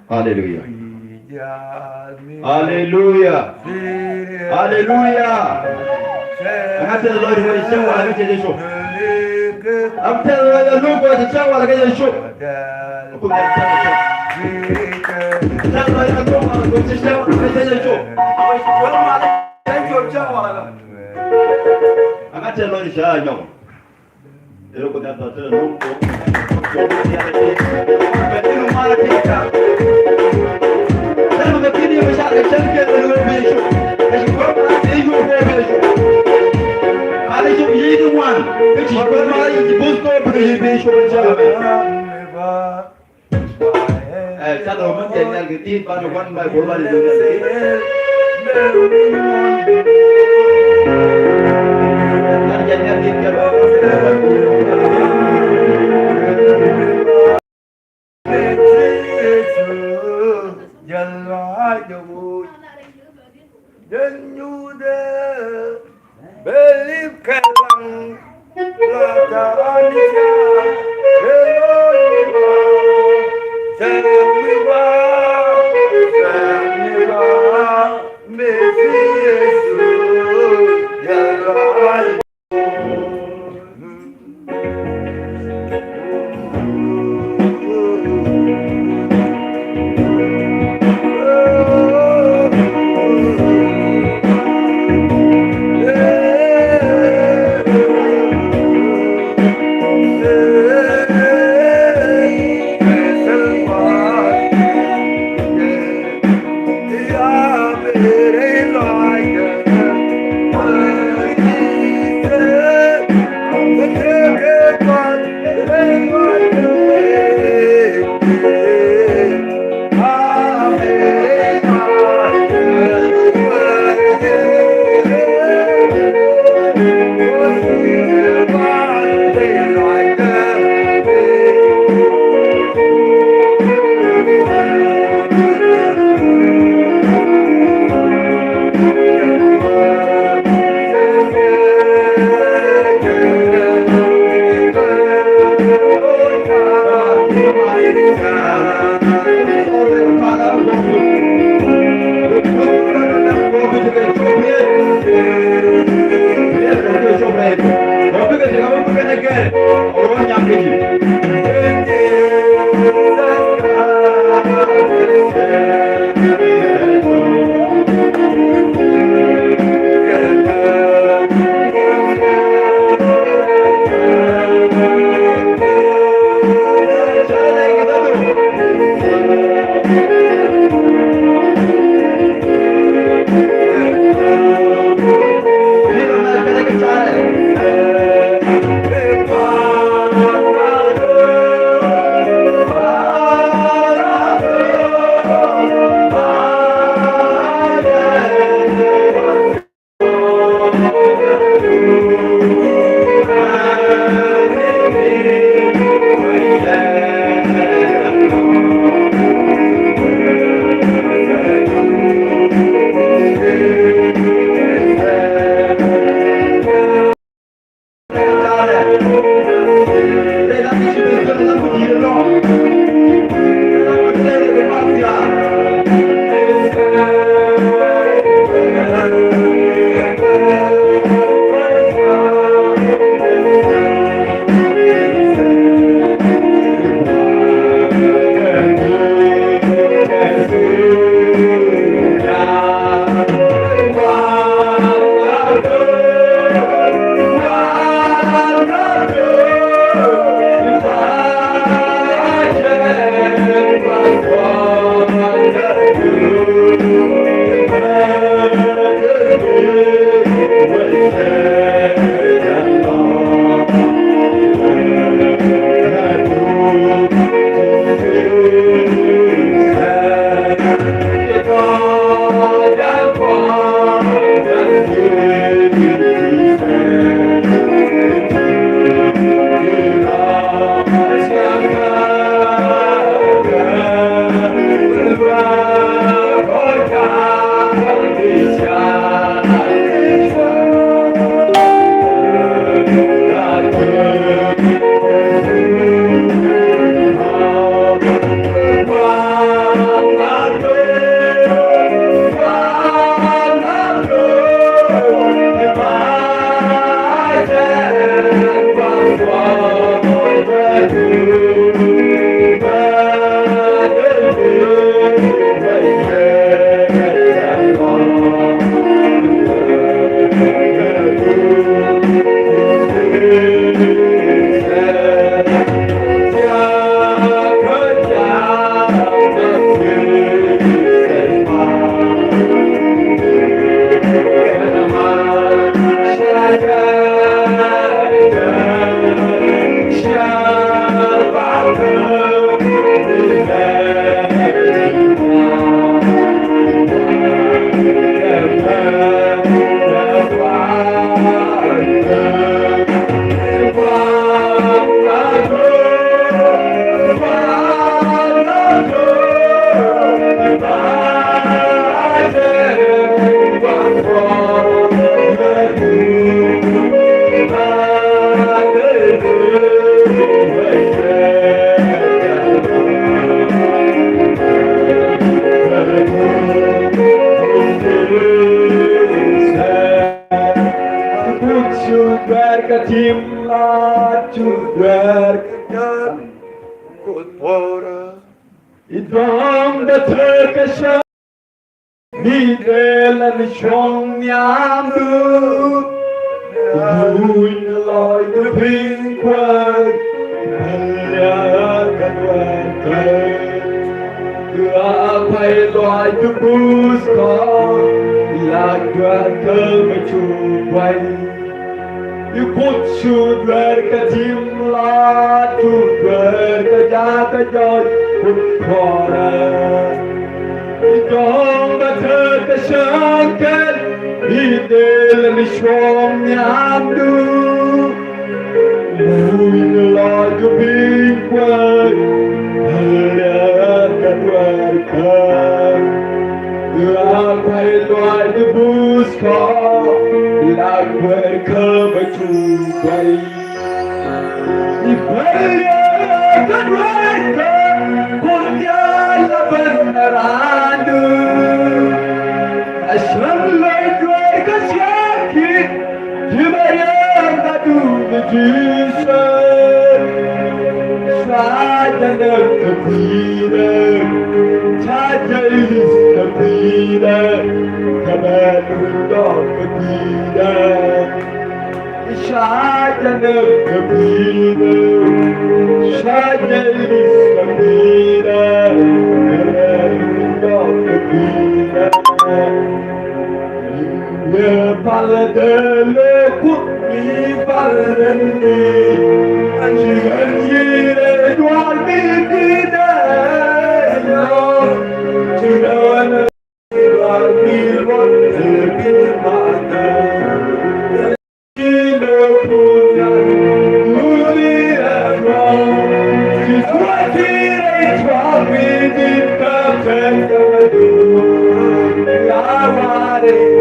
Hallelujah. Hallelujah. Hallelujah. I'm telling the Lord what he's saying. I'm telling the Lord what he's saying. I'm telling the Idag betrycker ni delen sjången du Lojde pinkvar Heljakan verkar Du apai lojde buskar Lagverkar mecubai Du kutsud verkar timla Du verkar jata joy Kara Idag betrycker sjången I delen sjången du Lojde pinkvar Heljakan verkar Du apai lojde buskar Lagverkar mecubai I heljakan verkar Jesus, Satan of the Peter, Tadayus the Peter, Command of the Peter, Satan of the Peter, Tadayus the Peter, Command of the Peter. Paladele kutni paladele Chiganyire dwalmi kidaya Chigana dwalmi botte kidmana Chilo punyan uli abra Chitwatire dwalmi dikapengadu Yaware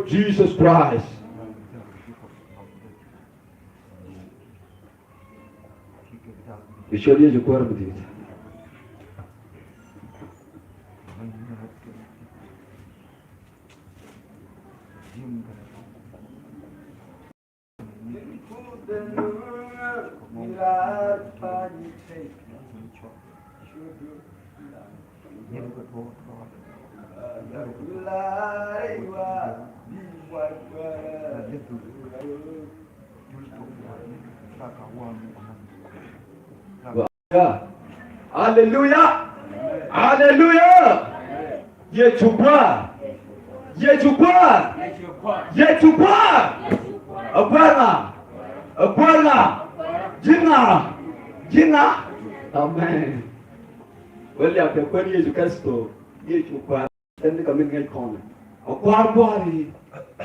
Jesus Christ. Escolhi de corpo de Hallelujah. Hallelujah. Yechukwa. Yechukwa. Yechukwa. Abwana. Abwana. Jina. Jina. Amen. Well, ya kwa Yesu Kristo. Yechukwa. Tende kami ngai kona. Akwa bwari.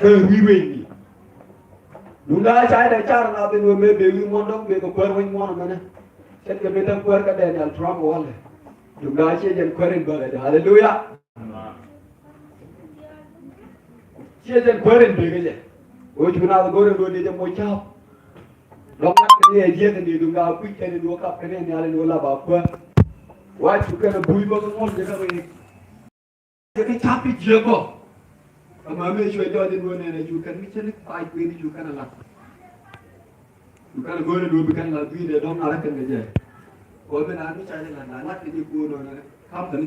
Wiweni. Nunga chai da char na bin me be wi mondong be ko kwer wi mona mana. Sen ke betang kwer ka Daniel Trump wale. Nunga che jen kwerin ba. Hallelujah. Chezen goren begeje. O juna da goren do de mo chap. Long nak ne je de du nga ku ke ne do ka pene ne ale no la ba kwa. Wa chu ke na bui ba ko mon de ka ni. Ke chap pi je ko. Ama me jo do de no ne ju kan mi chen pai ku ni ju kan la. Ju kan goren do bi kan la bi de dong ala kan ge je. Ko be na mi cha de la na nak ni ku no ne. Kam